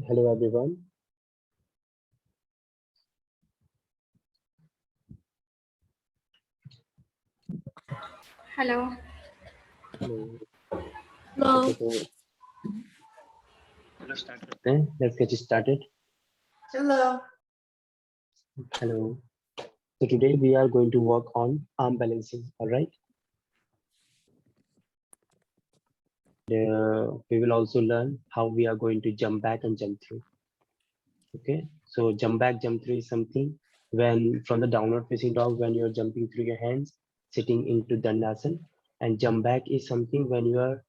Hello everyone. Hello. Hello. Hello. Okay, so let's get started. Hello. Hello. So today we are going to work on arm balancing. All right. We will also learn how we are going to jump back and jump through. Okay. So jump back, jump through is something when from the downward facing dog when you are jumping through your hands, sitting into Dandasana, and jump back is something when you are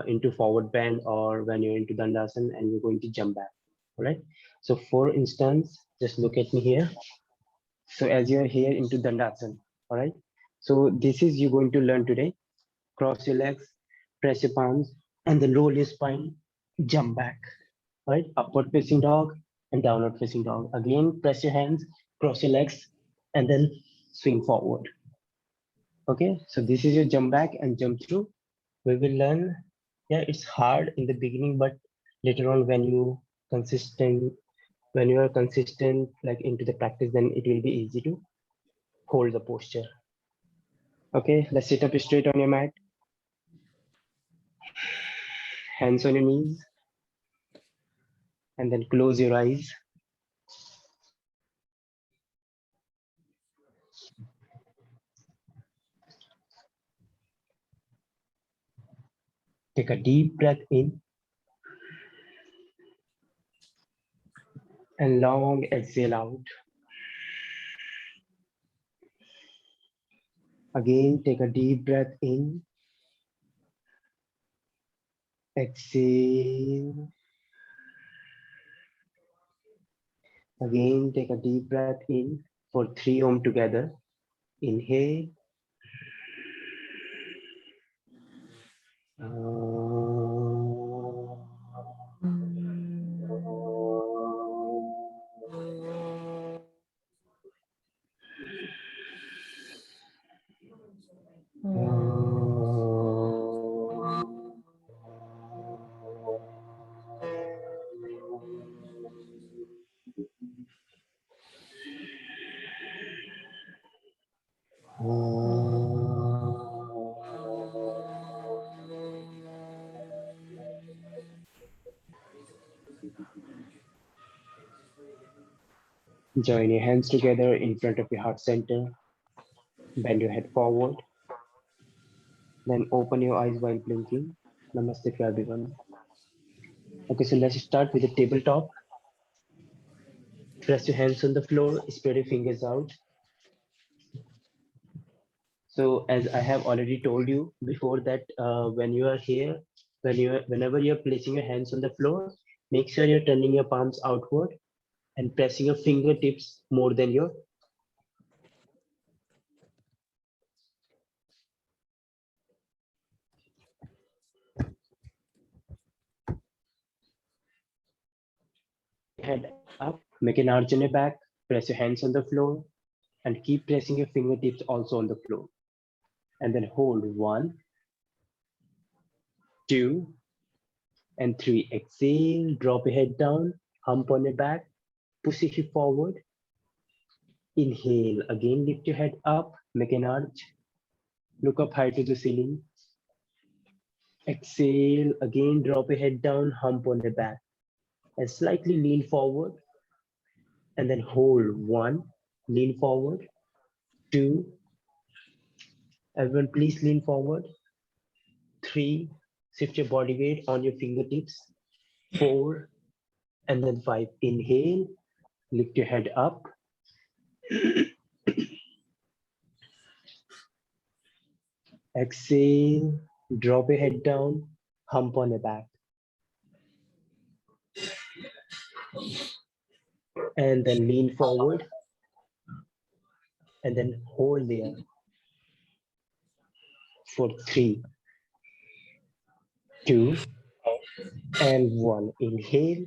into forward bend or when you're into Dandasana and you're going to jump back. All right. So for instance, just look at me here. So as you're here into Dandasana, all right. So this is you're going to learn today. Cross your legs, press your palms, and then roll your spine, jump back. All right. Upward facing dog and downward facing dog. Again, press your hands, cross your legs, and then swing forward. Okay. So this is your jump back and jump through. We will learn. Yeah, it's hard in the beginning, but later on when you are consistent like into the practice, then it will be easy to hold the posture. Okay, let's sit up straight on your mat. Hands on your knees. And then close your eyes. Take a deep breath in. And long exhale out. Again, take a deep breath in. Exhale. Again, take a deep breath in for 3 Om together. Inhale. Join your hands together in front of your heart center. Bend your head forward. Then open your eyes while blinking. Namaste to everyone. Okay, so let's start with the tabletop. Press your hands on the floor, spread your fingers out. So as I have already told you before that when you are here, whenever you're placing your hands on the floor, make sure you're turning your palms outward and pressing your fingertips more than your head up, make an arch on your back, press your hands on the floor, and keep pressing your fingertips also on the floor. And then hold 1, 2, and 3. Exhale, drop your head down, hump on your back, push your hip forward. Inhale, again lift your head up, make an arch, look up high to the ceiling. Exhale, again drop your head down, hump on your back, and slightly lean forward. And then hold 1, lean forward, 2, everyone please lean forward, 3, shift your body weight on your fingertips, 4, and then 5. Inhale, lift your head up. Exhale, drop your head down, hump on your back. And then lean forward. And then hold there for 3, 2, and 1. Inhale,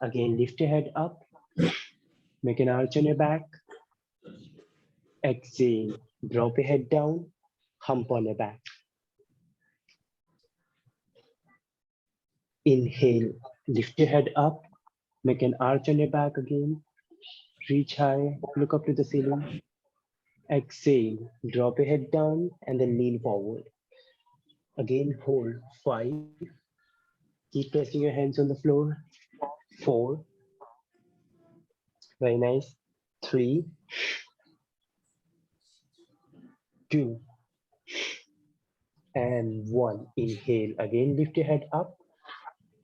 again lift your head up, make an arch on your back. Exhale, drop your head down, hump on your back. Inhale, lift your head up, Make an arch on your back again. Reach high, look up to the ceiling. Exhale, drop your head down and then lean forward. Again, hold 5. Keep pressing your hands on the floor. 4. Very nice. 3, 2, and 1. Inhale. Again, lift your head up.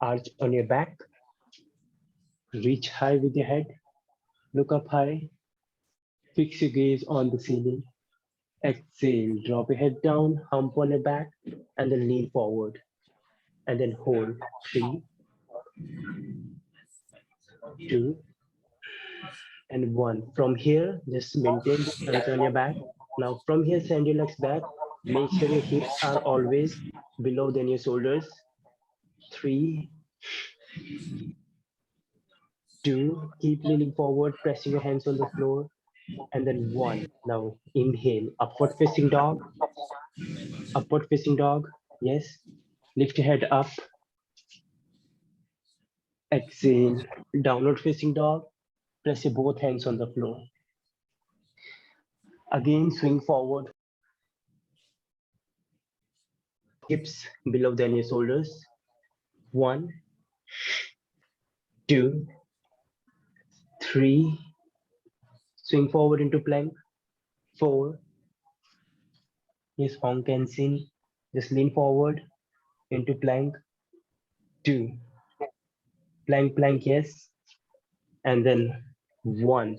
Arch on your back. Reach high with your head. Look up high. Fix your gaze on the ceiling. Exhale. Drop your head down. Hump on your back. And then lean forward. And then hold. 3, 2, and 1. From here, just maintain the stretch on your back. Now from here, send your legs back. Make sure your hips are always below than your shoulders. 3, 2, keep leaning forward, pressing your hands on the floor. And then 1. Now inhale, upward facing dog. Upward facing dog. Yes. Lift your head up. Exhale, downward facing dog. Press your both hands on the floor. Again, swing forward. Hips below than your shoulders. 1, 2, 3. Swing forward into plank. 4. Yes, Hong Ken Sin. Just lean forward into plank. 2. Plank, plank, yes. And then 1.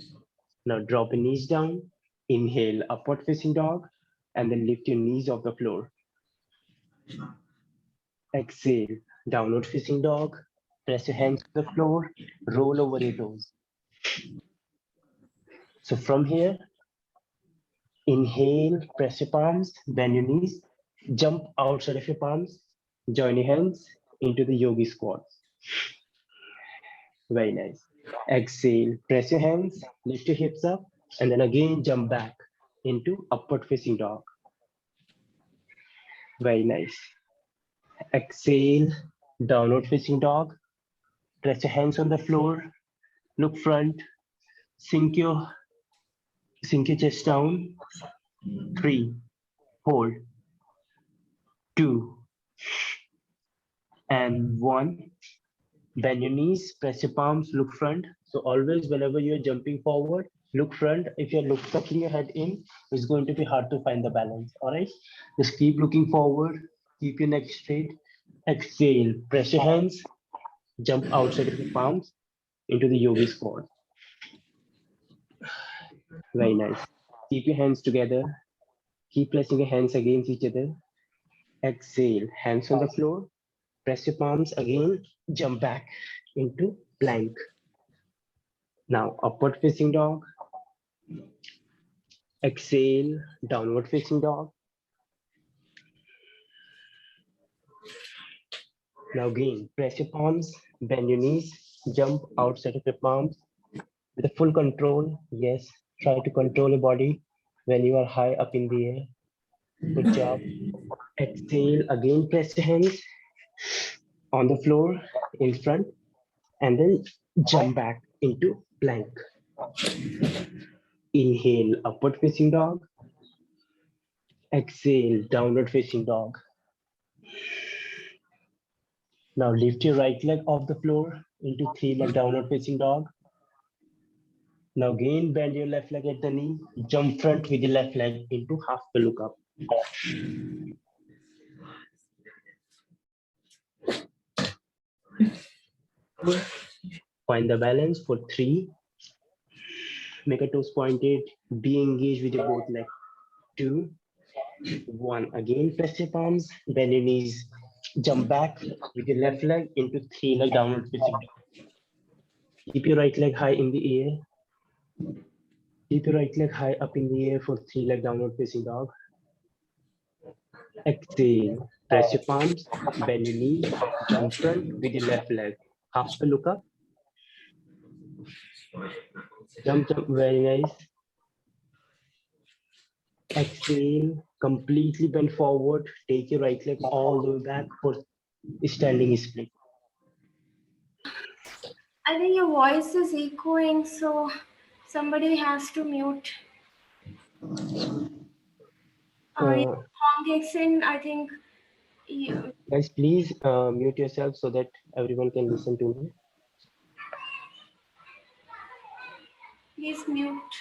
Now drop your knees down. Inhale, upward facing dog. And then lift your knees off the floor. Exhale, downward facing dog. Press your hands to the floor. Roll over your toes. So from here, inhale, press your palms, bend your knees, jump outside of your palms, join your hands into the yogi squats. Very nice. Exhale, press your hands, lift your hips up, and then again jump back into upward facing dog. Very nice. Exhale, downward facing dog. Press your hands on the floor, look front, sink your chest down. 3, hold. 2, and 1. Bend your knees, press your palms, look front. So always whenever you're jumping forward, look front. If you're tucking your head in, it's going to be hard to find the balance. All right, just keep looking forward, keep your neck straight. Exhale, press your hands, jump outside of your palms into the yogi squat. Very nice. Keep your hands together. Keep pressing your hands against each other. Exhale, hands on the floor. Press your palms again, jump back into plank. Now upward facing dog. Exhale, downward facing dog. Now again, press your palms, bend your knees, jump outside of your palms with a full control. Yes, try to control your body when you are high up in the air. Good job. Exhale, again press your hands on the floor in front and then jump back into plank. Inhale, upward facing dog. Exhale, downward facing dog. Now lift your right leg off the floor into 3-leg downward facing dog. Now again bend your left leg at the knee, jump front with the left leg into half pillow cup. Find the balance for 3. Make a toes pointed, be engaged with your both legs. 2, 1. Again press your palms, bend your knees, jump back with your left leg into 3-leg downward facing dog. Keep your right leg high in the air. Keep your right leg high up in the air for 3-leg downward facing dog. Exhale, press your palms, bend your knees, jump front with your left leg. Half pillow cup. Jump, jump, very nice. Exhale, completely bend forward. Take your right leg all the way back for standing split. I think your voice is echoing, so somebody has to mute. Hong Dixon, I think you, Guys, please mute yourself so that everyone can listen to me. please mute.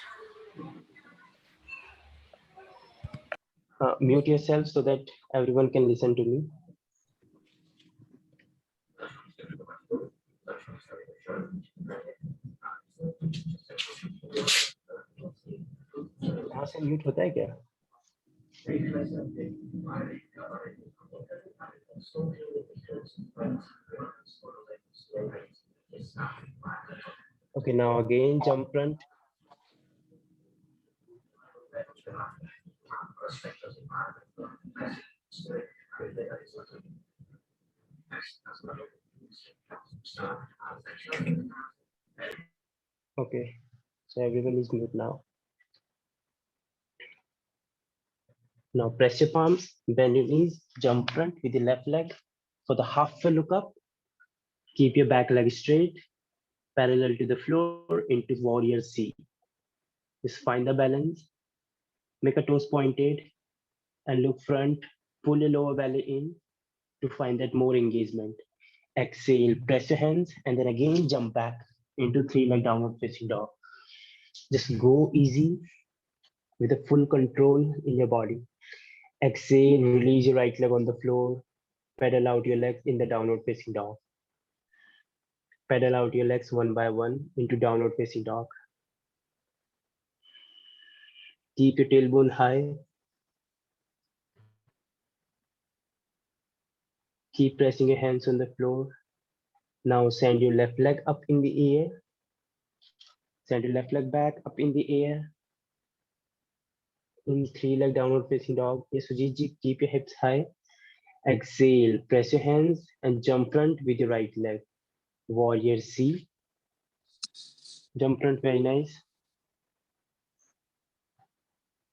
Mute yourself so that everyone can listen to me. यहाँ से mute होता है क्या? Okay, now again jump front. Okay, so everyone is mute now. Now press your palms, bend your knees, jump front with the left leg. For the half look up, keep your back leg straight, parallel to the floor into warrior C. Just find the balance, make a toes pointed and look front, pull your lower belly in to find that more engagement. Exhale, press your hands and then again jump back into three-leg downward facing dog. Just go easy with a full control in your body. Exhale, release your right leg on the floor, pedal out your legs in the downward facing dog. Pedal out your legs one by one into downward facing dog. Keep your tailbone high. Keep pressing your hands on the floor. Now send your left leg up in the air. Send your left leg back up in the air. In three-leg downward facing dog. Yes, Sujit ji, keep your hips high. Exhale, press your hands and jump front with your right leg. Warrior C. Jump front, very nice.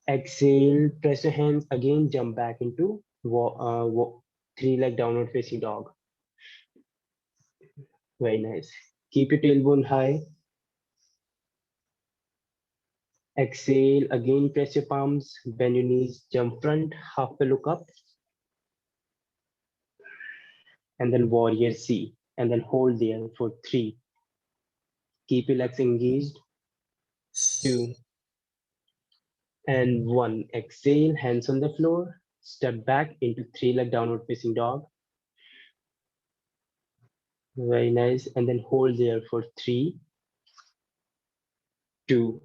Exhale, press your hands again, jump back into three-leg downward facing dog. Very nice. Keep your tailbone high. Exhale, again press your palms, bend your knees, jump front, half a look up. And then warrior C. And then hold there for 3. Keep your legs engaged. 2. And 1. Exhale, hands on the floor. Step back into 3-leg downward facing dog. Very nice. And then hold there for 3, 2,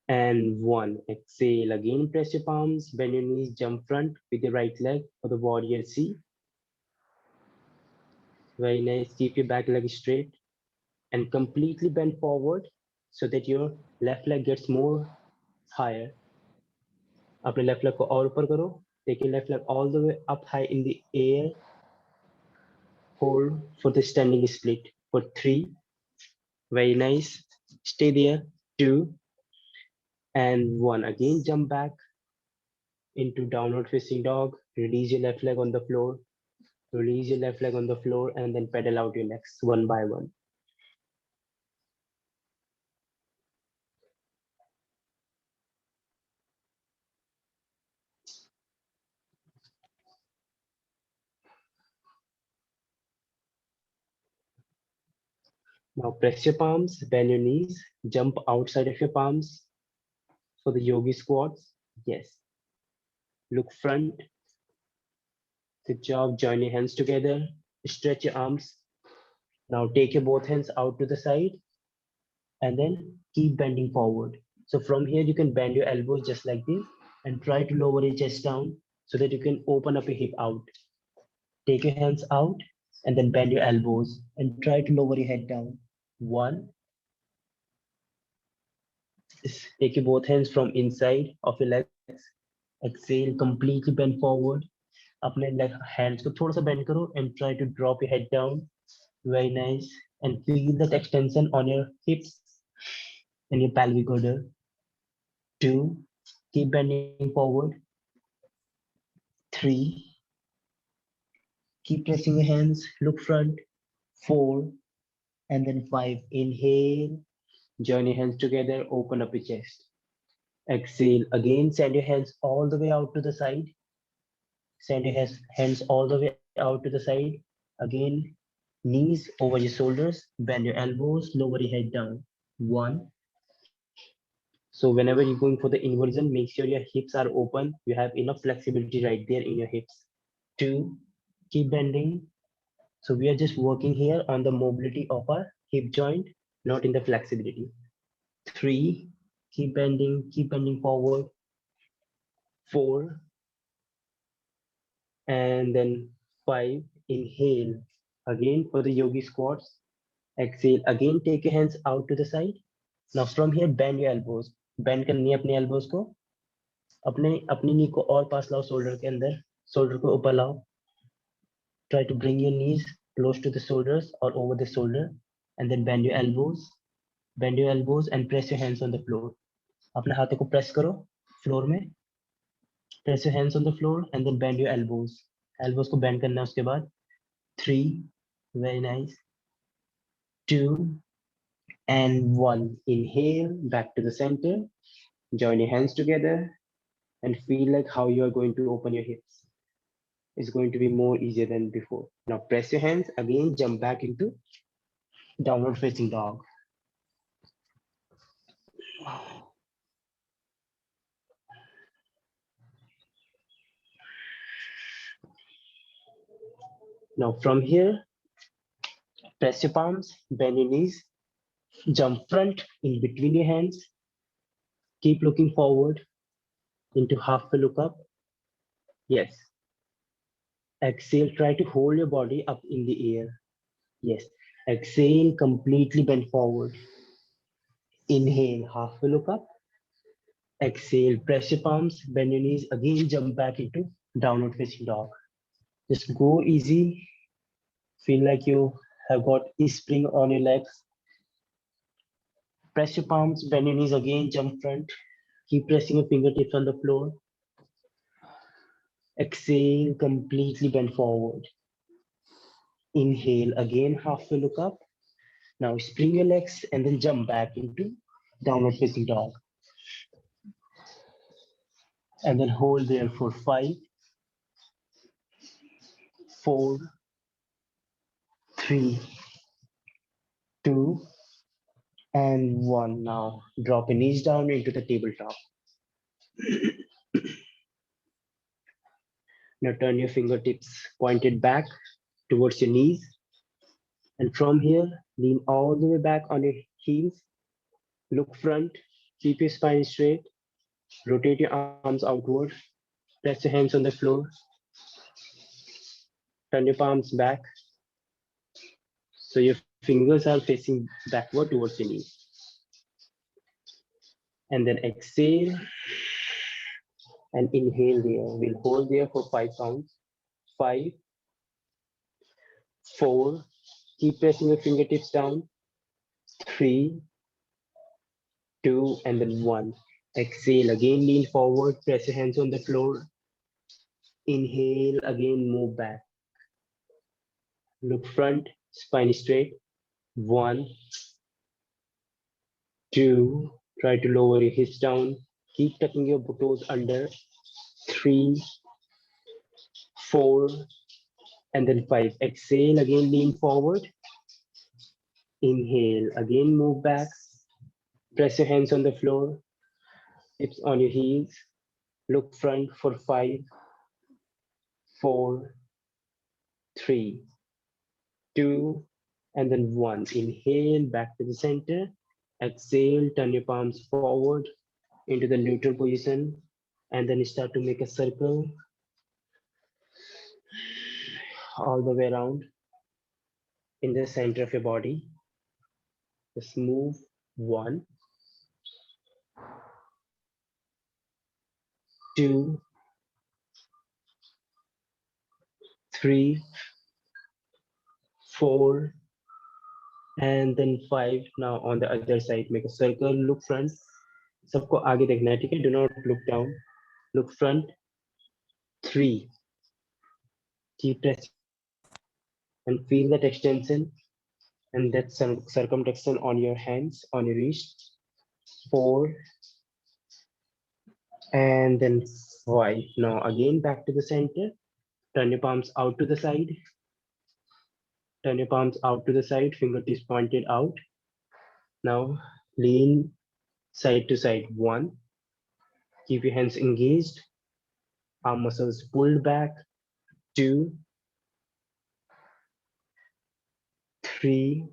and 1. Exhale, again press your palms, bend your knees, jump front with your right leg for the warrior C. Very nice. Keep your back leg straight and completely bend forward so that your left leg gets more higher. अपने left leg को और ऊपर करो. Take your left leg all the way up high in the air. Hold for the standing split for 3. Very nice. Stay there. 2 and 1. Again jump back into downward facing dog. Release your left leg on the floor. Release your left leg on the floor and then pedal out your legs one by one. Now press your palms, bend your knees, jump outside of your palms for the yogi squats. Yes. Look front. Good job. Join your hands together. Stretch your arms. Now take your both hands out to the side and then keep bending forward. So from here, you can bend your elbows just like this and try to lower your chest down so that you can open up your hip out. Take your hands out and then bend your elbows and try to lower your head down. 1. Take your both hands from inside of your legs. Exhale, completely bend forward. अपने hands को थोड़ा सा bend करो and try to drop your head down. Very nice. And feel that extension on your hips and your pelvic girdle. 2. Keep bending forward. 3. Keep pressing your hands. Look front. 4. and then 5. Inhale, join your hands together, open up your chest. Exhale, again send your hands all the way out to the side. Send your hands all the way out to the side. Again, knees over your shoulders, bend your elbows, lower your head down. 1. So whenever you're going for the inversion, make sure your hips are open. You have enough flexibility right there in your hips. 2. Keep bending. So we are just working here on the mobility of our hip joint, not in the flexibility. 3. Keep bending forward. 4. And then 5. Inhale. Again for the yogi squats. Exhale. Again, take your hands out to the side. Now from here, bend your elbows. Bend करनी है अपने elbows को. अपनी knee को और पास लाओ shoulder के अंदर. Shoulder को ऊपर लाओ. Try to bring your knees close to the shoulders or over the shoulder, and then bend your elbows. Bend your elbows and press your hands on the floor. अपने हाथों को press करो floor में. Press your hands on the floor and then bend your elbows. Elbows को bend करना है उसके बाद. 3. Very nice. 2. And 1. Inhale, back to the center. Join your hands together and feel like how you are going to open your hips. It's going to be more easier than before. Now press your hands again, jump back into downward facing dog. Now from here, press your palms, bend your knees, jump front in between your hands. Keep looking forward into half a look up. Yes. Exhale, try to hold your body up in the air. Yes. Exhale, completely bend forward. Inhale, half a look up. Exhale, press your palms, bend your knees, again jump back into downward facing dog. Just go easy. Feel like you have got a spring on your legs. Press your palms, bend your knees again, jump front. Keep pressing your fingertips on the floor. Exhale, completely bend forward. Inhale, again half a look up. Now spring your legs and then jump back into downward facing dog. And then hold there for 5, 4, 3, 2, and 1. Now drop your knees down into the tabletop. Now turn your fingertips pointed back towards your knees. And from here, lean all the way back on your heels. Look front, keep your spine straight. Rotate your arms outward. Press your hands on the floor. Turn your palms back. So your fingers are facing backward towards your knees. And then exhale and inhale there. We'll hold there for 5 counts. 5, 4, keep pressing your fingertips down. 3, 2, and then 1. Exhale, again lean forward, press your hands on the floor. Inhale, again move back. Look front, spine straight. 1, 2, try to lower your hips down. Keep tucking your toes under. 3, 4, and then 5. Exhale, again lean forward. Inhale, again move back. Press your hands on the floor, hips on your heels. Look front for 5, 4, 3, 2, and then 1. Inhale, back to the center. Exhale, turn your palms forward into the neutral position, and then start to make a circle all the way around in the center of your body. Just move. 1, 2, 3, 4, and then 5. Now on the other side, make a circle, look front. सबको आगे देखना है, ठीक है? Do not look down. Look front. 3. Keep pressing and feel that extension. and that's some circumtraction on your hands, on your wrist. 4, and then 5. Now again back to the center. Turn your palms out to the side. Turn your palms out to the side, fingertips pointed out. Now lean side to side. 1. Keep your hands engaged. Arm muscles pulled back. 2, 3,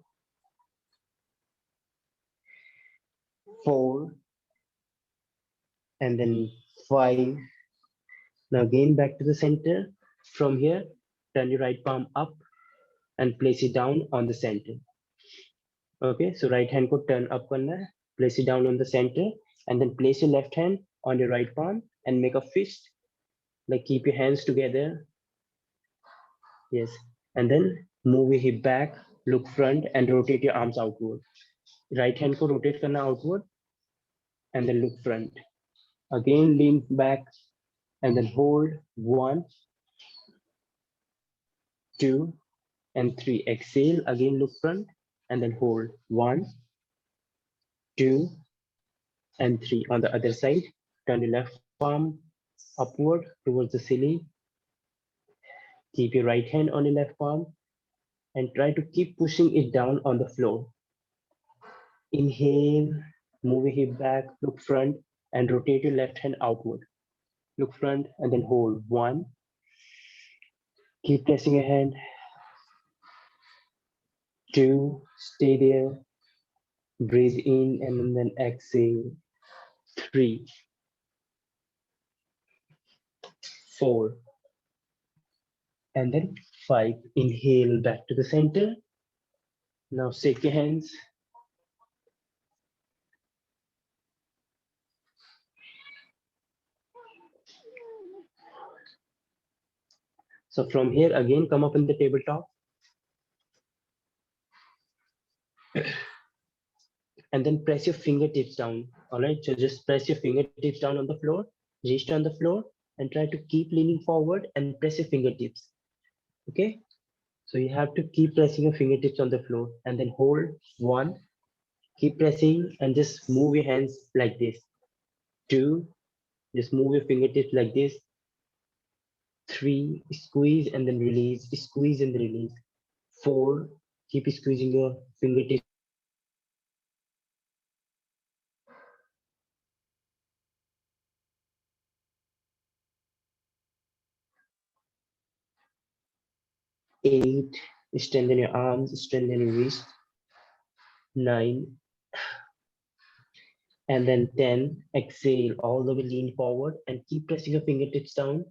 4, and then 5. Now again back to the center. From here, turn your right palm up and place it down on the center. Okay, so right hand को turn up करना है, place it down on the center, and then place your left hand on your right palm and make a fist. Like keep your hands together. Yes, and then move your hip back, look front, and rotate your arms outward. Right hand को rotate करना outward, and then look front. Again, lean back, and then hold. 1, 2, and 3. Exhale, again look front, and then hold. 1, 2, and 3. On the other side, turn your left palm upward towards the ceiling. Keep your right hand on your left palm and try to keep pushing it down on the floor. Inhale, move your hip back, look front, and rotate your left hand outward. Look front and then hold. 1. Keep pressing your hand. 2. Stay there. Breathe in and then exhale. 3, 4, and then 5. Inhale back to the center. Now shake your hands. So from here again, come up in the tabletop. And then press your fingertips down. All right, so just press your fingertips down on the floor, wrist on the floor, and try to keep leaning forward and press your fingertips. Okay, so you have to keep pressing your fingertips on the floor and then hold. 1, keep pressing and just move your hands like this. 2, just move your fingertips like this. 3, squeeze and then release, squeeze and release. 4, keep squeezing your fingertips. 8, strengthen your arms, strengthen your wrist. 9, and then 10, exhale, all the way lean forward and keep pressing your fingertips down.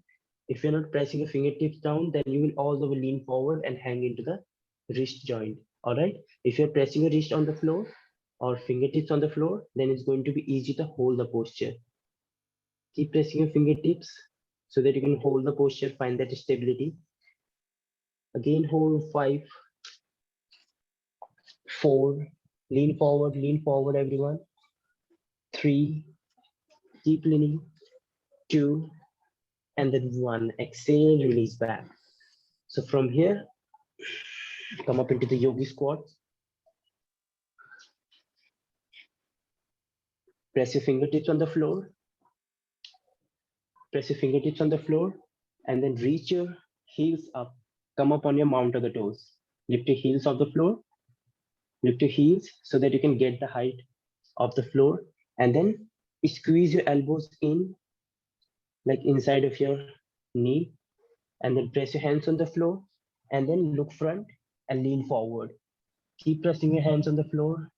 If you're not pressing your fingertips down, then you will all the way lean forward and hang into the wrist joint. All right. If you're pressing your wrist on the floor or fingertips on the floor, then it's going to be easy to hold the posture. Keep pressing your fingertips so that you can hold the posture, find that stability. Again, hold. 5, 4, lean forward, everyone. 3, keep leaning. 2, and then 1, exhale, release back. So from here, come up into the yogi squat. Press your fingertips on the floor. Press your fingertips on the floor and then reach your heels up. Come up on your mount of the toes. Lift your heels off the floor. Lift your heels so that you can get the height of the floor, and then squeeze your elbows in like inside of your knee, and then press your hands on the floor and then look front and lean forward. Keep pressing your hands on the floor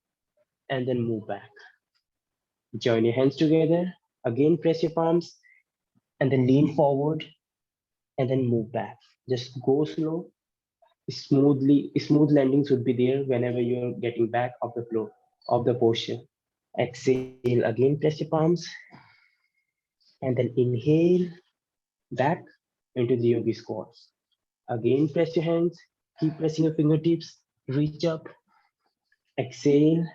and then move back. Join your hands together. Again, press your palms and then lean forward and then move back. Just go slow, smoothly. Smooth landings would be there whenever you're getting back of the floor, of the posture. Exhale, again, press your palms and then inhale back into the yogi squats. Again, press your hands, keep pressing your fingertips, reach up, exhale,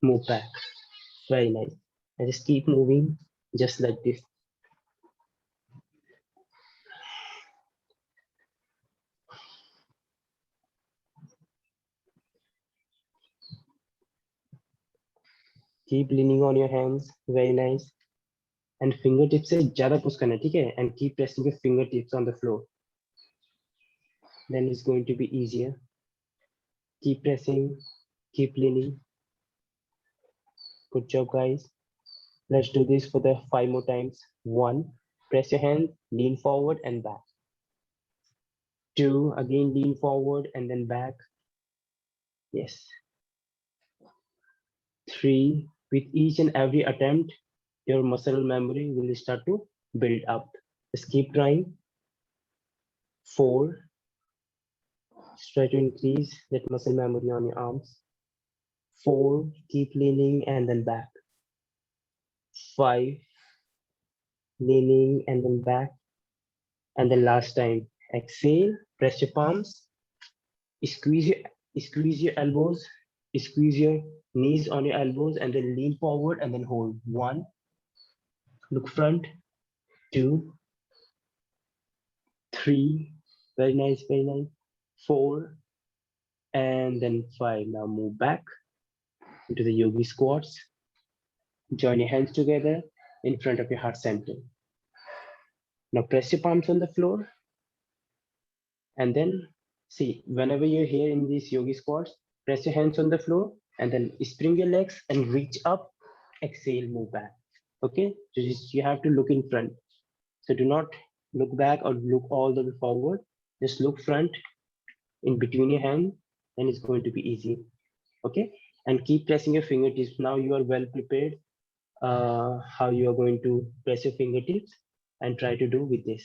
move back. Very nice. And just keep moving just like this. Keep leaning on your hands. Very nice. And fingertips से ज़्यादा push करना, ठीक है? And keep pressing your fingertips on the floor. Then it's going to be easier. Keep pressing. Keep leaning. Good job, guys. Let's do this for the 5 more times. 1. Press your hand. Lean forward and back. 2. Again, lean forward and then back. Yes. 3. With each and every attempt, your muscle memory will start to build up. Just keep trying. 4. Try to increase that muscle memory on your arms. 4. Keep leaning and then back. 5. Leaning and then back. And then last time, exhale, press your palms, squeeze your elbows, squeeze your knees on your elbows, and then lean forward and then hold. 1. Look front. 2. 3. Very nice, very nice. 4. And then 5. Now move back into the yogi squats. Join your hands together in front of your heart center. Now press your palms on the floor. And then see, whenever you're here in these yogi squats, press your hands on the floor and then spring your legs and reach up. Exhale, move back. Okay, so you have to look in front. So do not look back or look all the way forward. Just look front in between your hands, and it's going to be easy. Okay, and keep pressing your fingertips. Now you are well prepared how you are going to press your fingertips and try to do with this.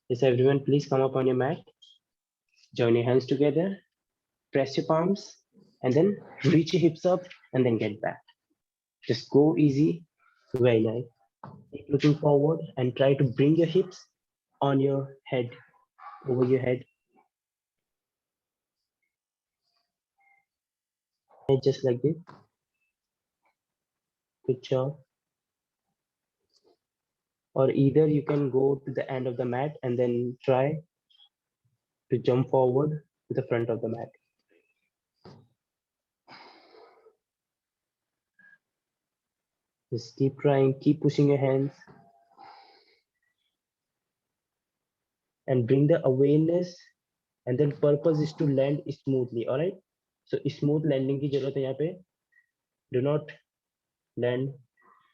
Yes, everyone, please come up on your mat. Join your hands together, press your palms, and then reach your hips up and then get back. Just go easy, very nice. Keep looking forward and try to bring your hips on your head, over your head. And just like this. Good job. Or either you can go to the end of the mat and then try to jump forward to the front of the mat. Just keep trying, keep pushing your hands and bring the awareness, and then purpose is to land smoothly. All right, so smooth landing ki zarurat hai yahan pe. Do not land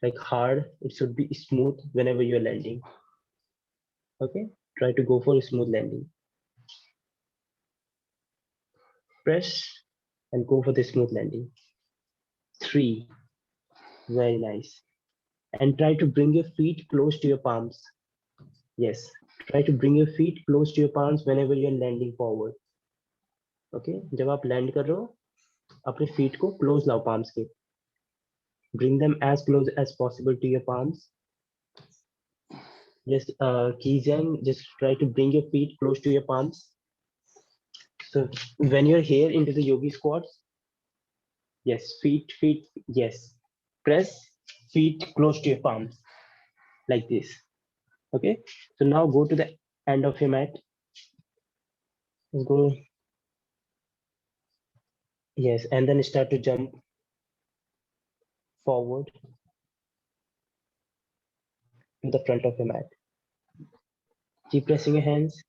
like hard, it should be smooth whenever you're landing. Okay, try to go for a smooth landing. Press and go for the smooth landing. 3. Very nice. And try to bring your feet close to your palms. Yes, try to bring your feet close to your palms whenever you're landing forward. Okay, जब आप land कर रहे हो, अपने feet को close लाओ palms के. Bring them as close as possible to your palms. Just Kizan, just try to bring your feet close to your palms. So when you're here into the yogi squats, yes, feet, yes. Press feet close to your palms, like this. Okay, so now go to the end of your mat. Let's go. Yes, and then start to jump forward to the front of your mat. Keep pressing your hands.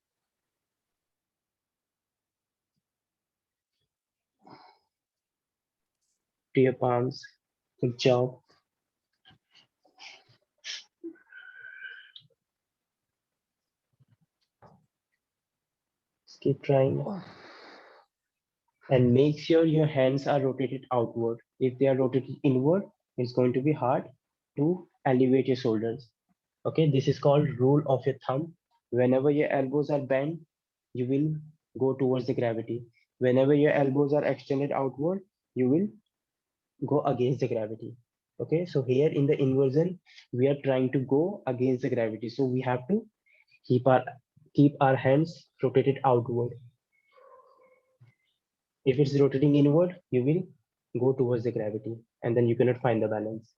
To your palms. Good job. Just keep trying. And make sure your hands are rotated outward. If they are rotated inward, it's going to be hard to elevate your shoulders. Okay, this is called rule of your thumb. Whenever your elbows are bent, you will go towards the gravity. Whenever your elbows are extended outward, you will go against the gravity. Okay, so here in the inversion, we are trying to go against the gravity. So we have to keep our hands rotated outward. If it's rotating inward, you will go towards the gravity and then you cannot find the balance.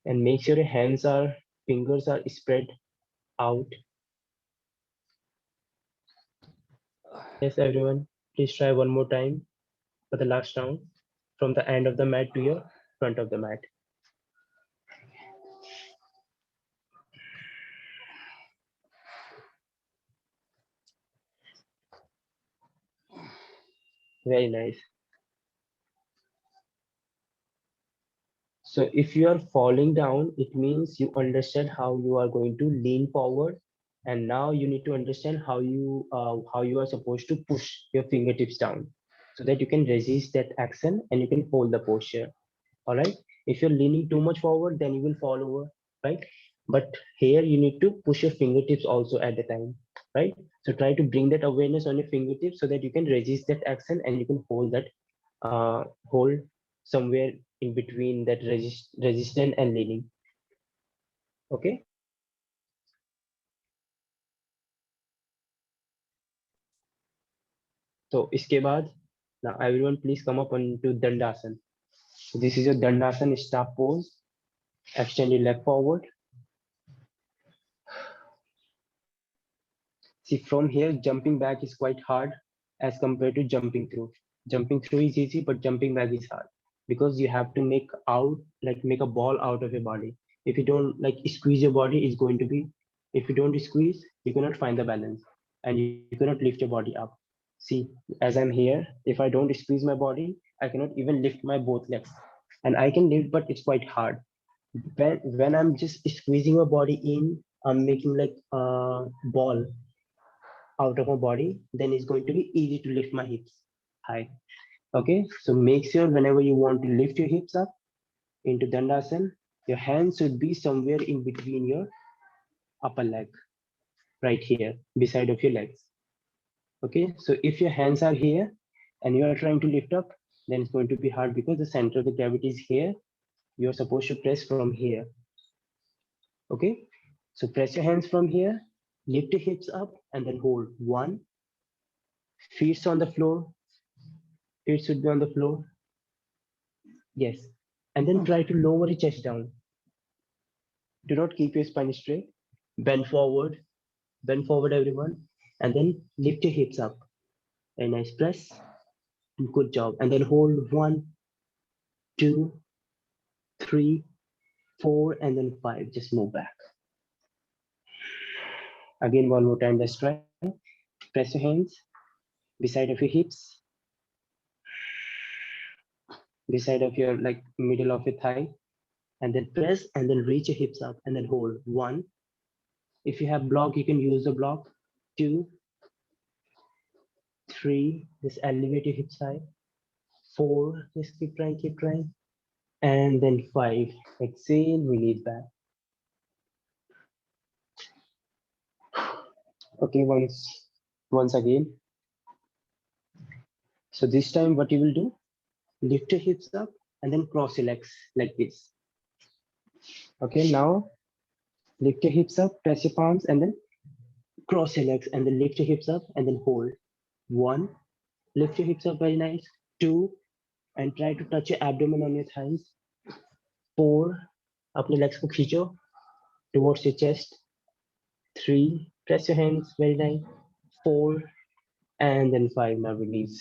And make sure your fingers are spread out. Yes, everyone, please try one more time. for the last round, from the end of the mat to your front of the mat. Very nice. So if you are falling down, it means you understand how you are going to lean forward, and now you need to understand how you are supposed to push your fingertips down, so that you can resist that action and you can hold the posture. All right. If you're leaning too much forward, then you will fall over, right? But here you need to push your fingertips also at the time, right? So try to bring that awareness on your fingertips so that you can resist that action and you can hold somewhere in between that resistant and leaning. Okay. So इसके बाद, now everyone please come up onto Dandasana. So this is your Dandasana staff pose. Extend your leg forward. See, from here, jumping back is quite hard as compared to jumping through. Jumping through is easy, but jumping back is hard because you have to make a ball out of your body. If you don't like squeeze your body, it's going to be, if you don't squeeze, you cannot find the balance and you cannot lift your body up. See, as I'm here, if I don't squeeze my body, I cannot even lift my both legs. And I can lift, but it's quite hard. When I'm just squeezing my body in, I'm making like a ball out of my body, then it's going to be easy to lift my hips high. Okay, so make sure whenever you want to lift your hips up into Dandasana, your hands should be somewhere in between your upper leg, right here, beside of your legs. Okay, so if your hands are here and you are trying to lift up, then it's going to be hard because the center of the gravity is here. You're supposed to press from here. Okay, so press your hands from here, lift your hips up, and then hold. One, feet on the floor, feet should be on the floor. Yes. And then try to lower your chest down. Do not keep your spine straight. Bend forward, everyone. And then lift your hips up. A nice press. Good job. And then hold 1, 2, 3, 4, and then 5. Just move back. Again, one more time. Let's try. Press your hands beside of your hips, beside of your like middle of your thigh, and then press and then reach your hips up and then hold. 1. If you have block, you can use the block. 2, 3, just elevate your hips high. 4, just keep trying. And then 5, exhale, release back. Okay, once again. So this time what you will do, lift your hips up and then cross your legs like this. Okay, now lift your hips up, press your palms and then cross your legs and then lift your hips up and then hold. 1, lift your hips up very nice. 2, and try to touch your abdomen on your thighs. 4, अपने legs को खींचो towards your chest. 3, press your hands very nice. 4, and then 5, now release.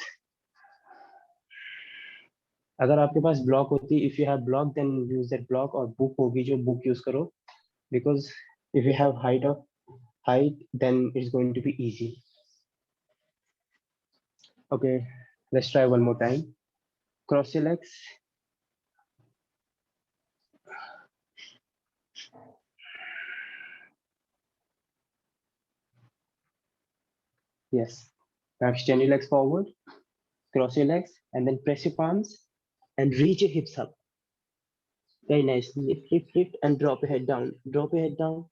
अगर आपके पास block होती, if you have block, then use that block, और book होगी जो book use करो, because if you have height, then it's going to be easy. Okay, let's try one more time. Cross your legs. Yes. Now extend your legs forward, cross your legs, and then press your palms and reach your hips up. Very nice. Lift, and drop your head down. Drop your head down.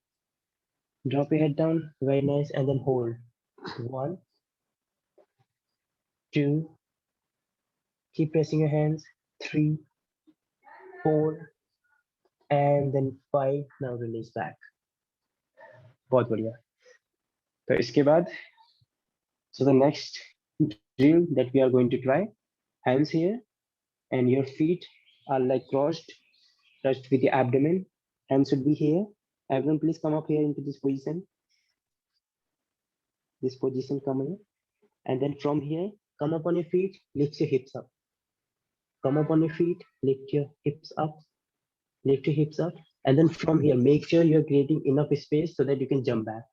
Drop your head down. Very nice. And then hold. 1, 2. Keep pressing your hands. 3, 4, and then 5. Now release back. बहुत बढ़िया. तो इसके बाद, so the next drill that we are going to try, hands here, and your feet are like crossed, touched with the abdomen. Hands should be here. Everyone, please come up here into this position. This position, come here. And then from here, come up on your feet, lift your hips up. come up on your feet, lift your hips up, and then from here, make sure you're creating enough space so that you can jump back.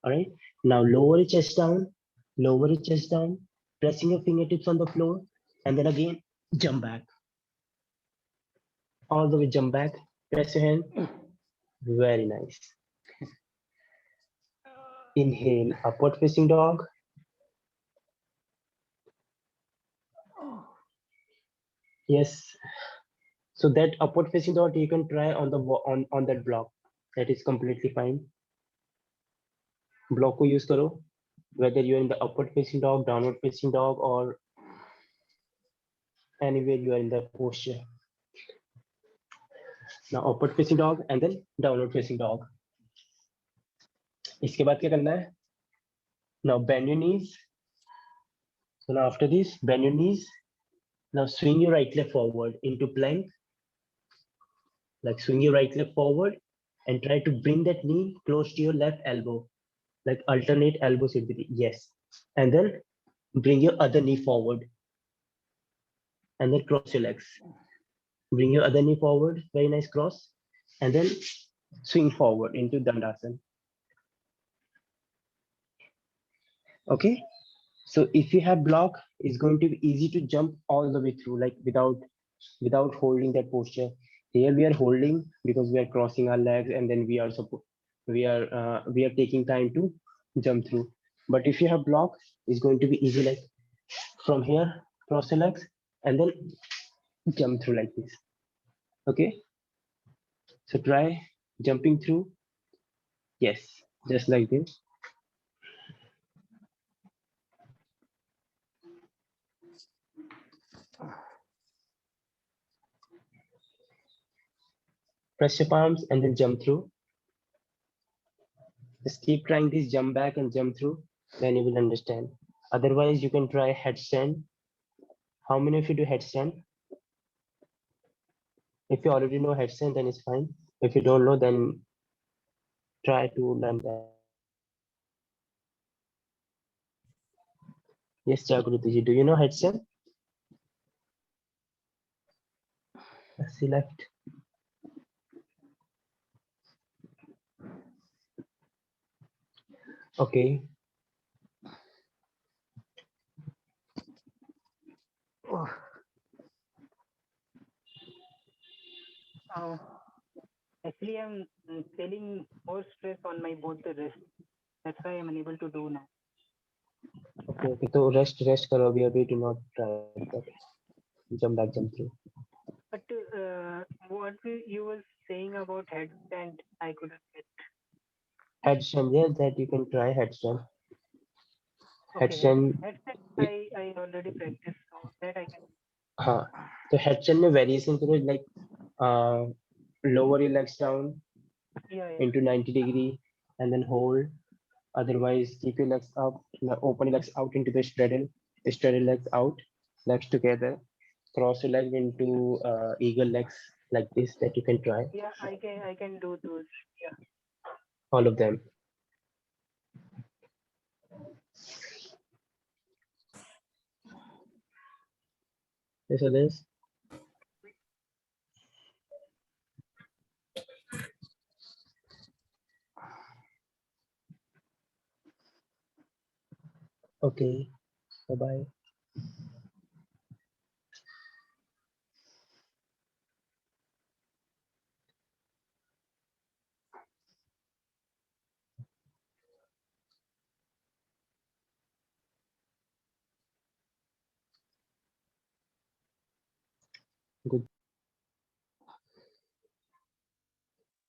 All right. Now lower your chest down, pressing your fingertips on the floor, and then again jump back. All the way jump back, press your hand. Very nice. Inhale, upward facing dog. Yes. So that upward facing dog you can try on the on that block. That is completely fine. Block को use करो. Whether you're in the upward facing dog, downward facing dog, or anywhere you are in that posture. Now upward facing dog and then downward facing dog. इसके बाद क्या करना है? Now bend your knees. So now after this, bend your knees. Now swing your right leg forward into plank. Like swing your right leg forward and try to bring that knee close to your left elbow. Like alternate elbow sidhi. Yes. And then bring your other knee forward. And then cross your legs. Bring your other knee forward. Very nice cross. And then swing forward into Dandasana. Okay. So if you have block, it's going to be easy to jump all the way through, like without holding that posture. Here we are holding because we are crossing our legs, and then we are taking time to jump through. But if you have block, it's going to be easy, like from here, cross your legs, and then jump through like this. Okay. So try jumping through. Yes, just like this. Press your palms and then jump through. Just keep trying this, jump back and jump through, then you will understand. Otherwise, you can try headstand. How many of you do headstand? If you already know headstand, then it's fine. If you don't know, then try to learn that. Yes, Jagrutiji, do you know headstand? She left. Okay. Oh, actually, I'm feeling more stress on my both the wrists. That's why I'm unable to do now. Okay. So rest karo. We are going to not try that. Jump back, jump through. But what you were saying about headstand, I couldn't get. Headstand, yeah, that you can try headstand. Okay, Headstand. I already practiced, so that I can. हाँ. So headstand में variation करो, like lower your legs down Yeah. into 90 degree and then hold. Otherwise, keep your legs up, open your legs out into the straddle legs out, legs together. Cross your legs into eagle legs like this, that you can try. Yeah, I can do those. Yeah. All of them. Yes, others. Okay. Bye-bye. Good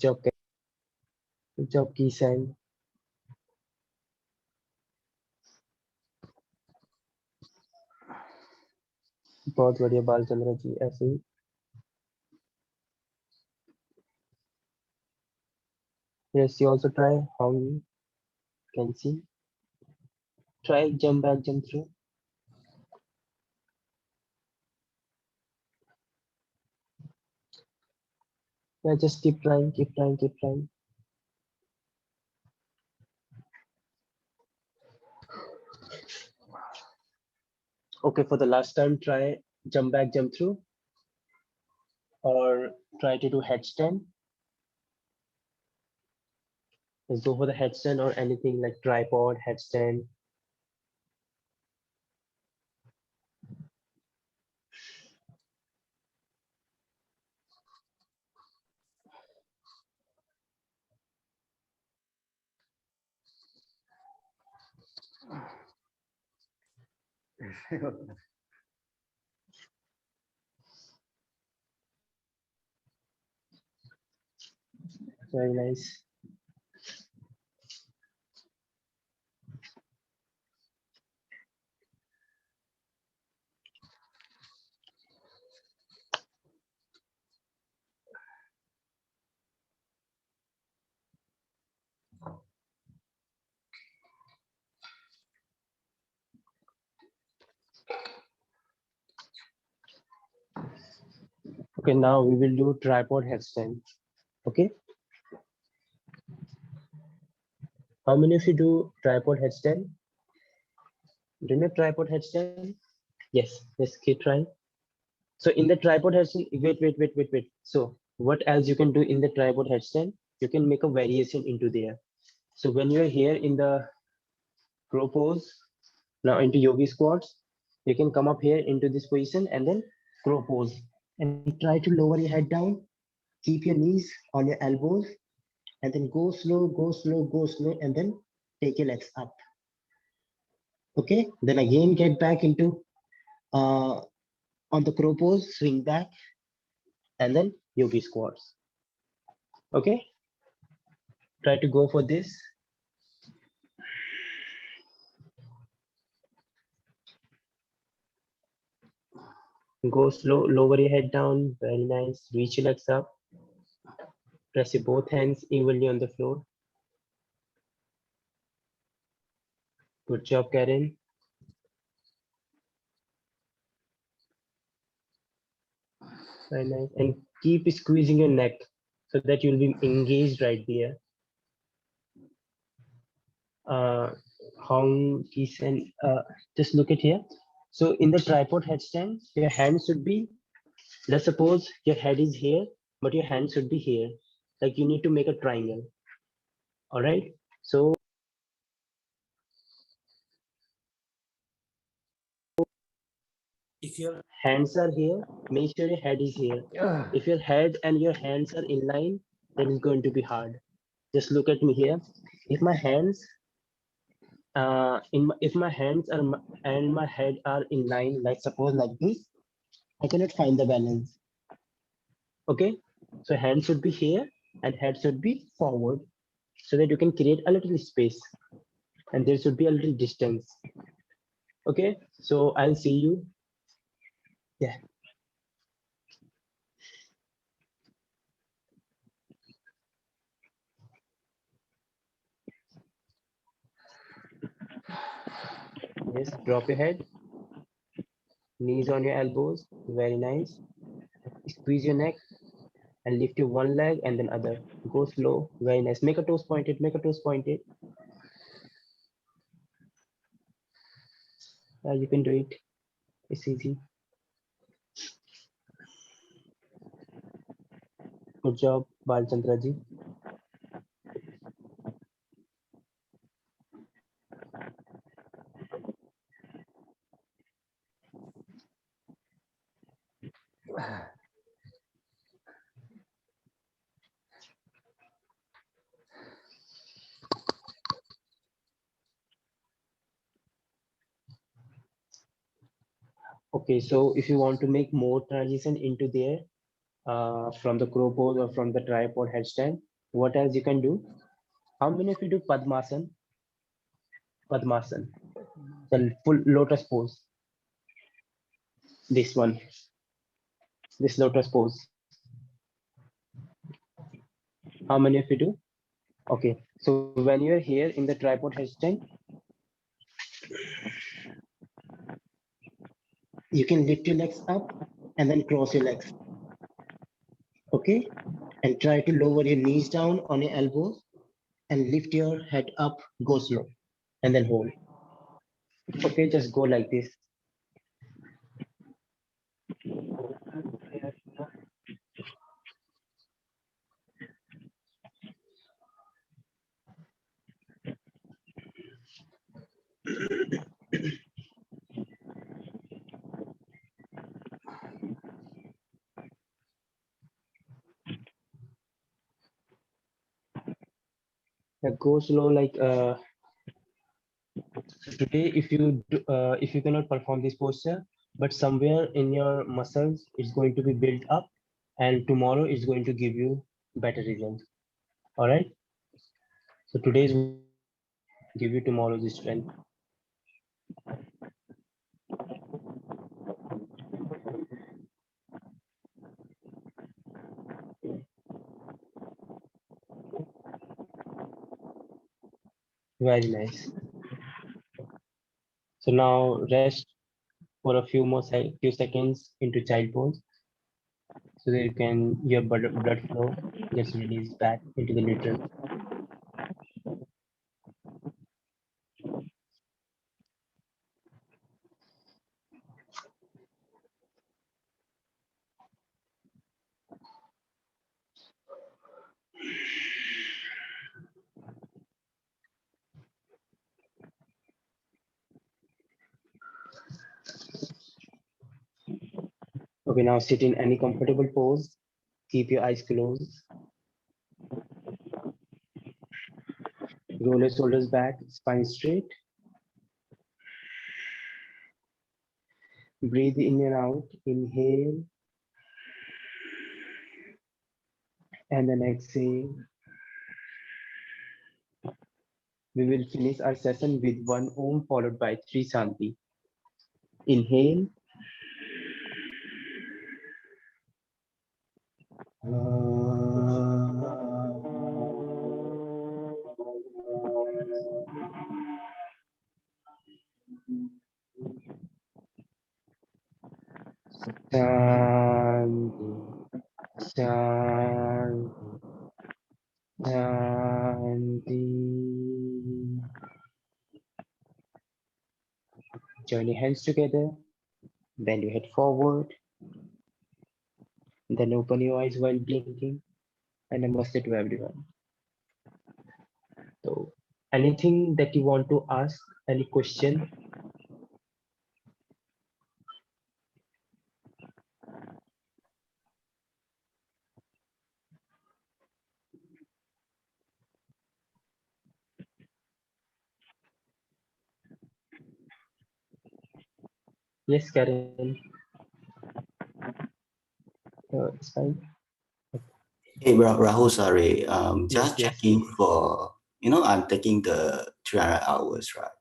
job. Good job, Kisan. बहुत बढ़िया बालचंद्र जी, ऐसे ही. Yes, you also try how you can see. Try jump back, jump through. Yeah, just keep trying, keep trying, keep trying. Okay, for the last time, try jump back, jump through. or try to do headstand. Let's go for the headstand or anything like tripod, headstand. Very nice. Okay, now we will do tripod headstand. Okay. How many of you do tripod headstand? Do you know tripod headstand? Yes, let's keep trying. So in the tripod headstand, wait. So what else you can do in the tripod headstand? You can make a variation into there. So when you're here in the crow pose, now into yogi squats, you can come up here into this position and then crow pose and try to lower your head down. Keep your knees on your elbows and then go slow, go slow, go slow, and then take your legs up. Okay, then again get back into on the crow pose, swing back, and then yogi squats. Okay, try to go for this. Go slow, lower your head down, very nice. Reach your legs up. Press your both hands evenly on the floor. Good job, Karen. Very nice. And keep squeezing your neck so that you'll be engaged right there. Hong Kisen, just look at here. So in the tripod headstand, your hands should be, let's suppose your head is here, but your hands should be here. Like you need to make a triangle. All right. So if your hands are here, make sure your head is here. If your head and your hands are in line, then it's going to be hard. Just look at me here. If my hands if my hands are and my head are in line, like suppose like this, I cannot find the balance. Okay, so hand should be here and head should be forward, so that you can create a little space and there should be a little distance. Okay, so I'll see you. Yeah. Yes, drop your head, knees on your elbows, very nice. Squeeze your neck and lift your one leg and then other. Go slow, very nice. Make a toes pointed, make a toes pointed. You can do it. It's easy. Good job, Balchandra ji. Okay, so if you want to make more transition into there from the crow pose or from the tripod headstand, what else you can do? How many of you do Padmasan? Padmasan, the full lotus pose. This one, this lotus pose. How many of you do? Okay, so when you're here in the tripod headstand, you can lift your legs up and then cross your legs. Okay, and try to lower your knees down on your elbows and lift your head up, go slow, and then hold. Okay, just go like this. Go slow, like today, if you cannot perform this posture, but somewhere in your muscles it's going to be built up, and tomorrow it's going to give you better results. All right. So today is give you tomorrow's strength. Very nice. So now rest for a few seconds into child pose, so that you can your blood flow gets released back into the neutral. Okay, now sit in any comfortable pose. Keep your eyes closed. Roll your shoulders back, spine straight. Breathe in and out. Inhale. And then exhale. We will finish our session with 1 Om followed by 3 Shanti. Inhale. Shanti, Shanti, Shanti. Join your hands together. Bend your head forward. Then open your eyes while blinking. And namaste to everyone. So, anything that you want to ask? Any question? Yes, Karen. It's fine. Hey, Rahul, sorry. Just Yes. checking for, I'm taking the 300 hours, right?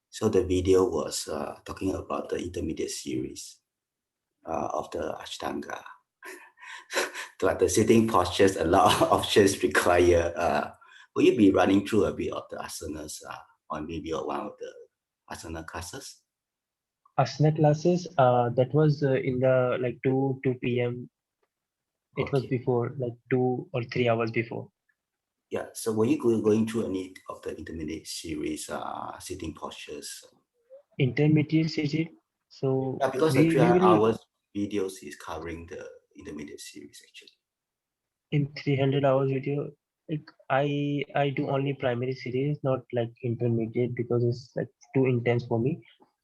So the video was talking about the intermediate series of the Ashtanga. Like the sitting postures, a lot of options require. Will you be running through a bit of the asanas on maybe one of the asana classes? Asana classes, that was in the like 2 p.m. It was Okay. before, like 2 or 3 hours before. Yeah. So were you going through any of the intermediate series sitting postures? Intermediate seated. So Yeah, because the we 300 will hours videos is covering the intermediate series actually. in 300 hours video. Like I do only primary series, not like intermediate, because it's like too intense for me.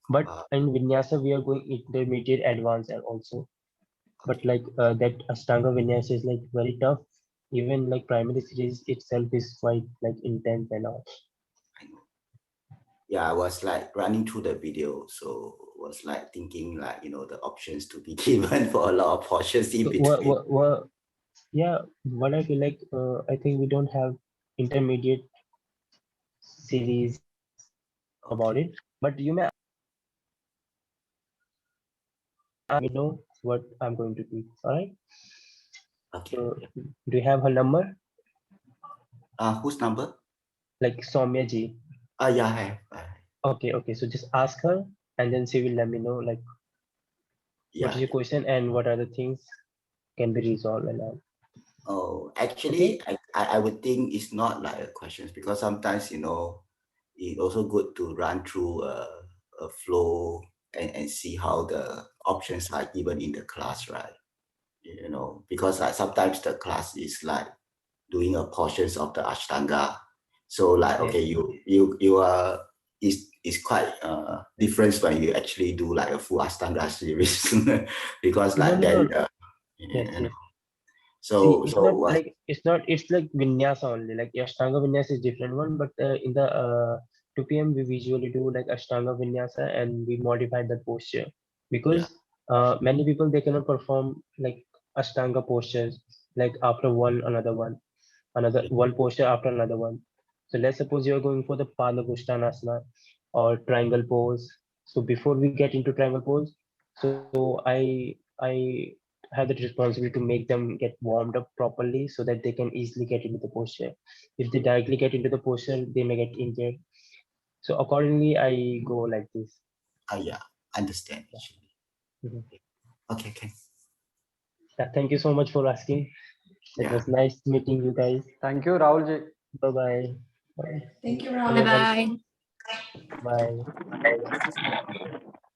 But in Vinyasa we are going intermediate, advanced, and also. But like that Ashtanga Vinyasa is like very tough. Even like primary series itself is quite like intense and all. I know. Yeah, I was like running through the video, so was like thinking like the options to be given for a lot of portions in So, between. yeah, what I feel like, I think we don't have intermediate series about it, but you may let me know what I'm going to do. All right. Okay. So, Yeah. do you have her number? Whose number? Like Soumya ji. Yeah, I have. Okay. So just ask her, and then she will let me know like what Yeah. is your question and what are the things can be resolved and all. Oh, Okay. actually, I would think it's not like a questions because sometimes it's also good to run through a flow and see how the options are given in the class, right? Because like sometimes the class is like doing a portions of the Ashtanga. So like, Yes. okay, you are is it's quite different when you actually do like a full Ashtanga series because No, like no, then no. you Yes, know, yes. See, so it's not what? like it's like vinyasa only. Like Ashtanga vinyasa is different one, but in the 2 p.m. we usually do like Ashtanga vinyasa and we modify the posture Yeah, because many people they cannot perform like Ashtanga postures like after another yeah, one posture after another one. So let's suppose you are going for the Palakushtanasana or triangle pose. So before we get into triangle pose, so I have the responsibility to make them get warmed up properly so that they can easily get into the posture. If they directly get into the posture, they may get injured. So accordingly, I go like this. yeah, understand actually. Mhm. Okay, okay, Yeah, thank you so much for asking. It yeah. was nice meeting you guys. Thank you, Rahul ji. Bye bye. Bye. Thank you, You're Rahul. welcome. Bye. Bye.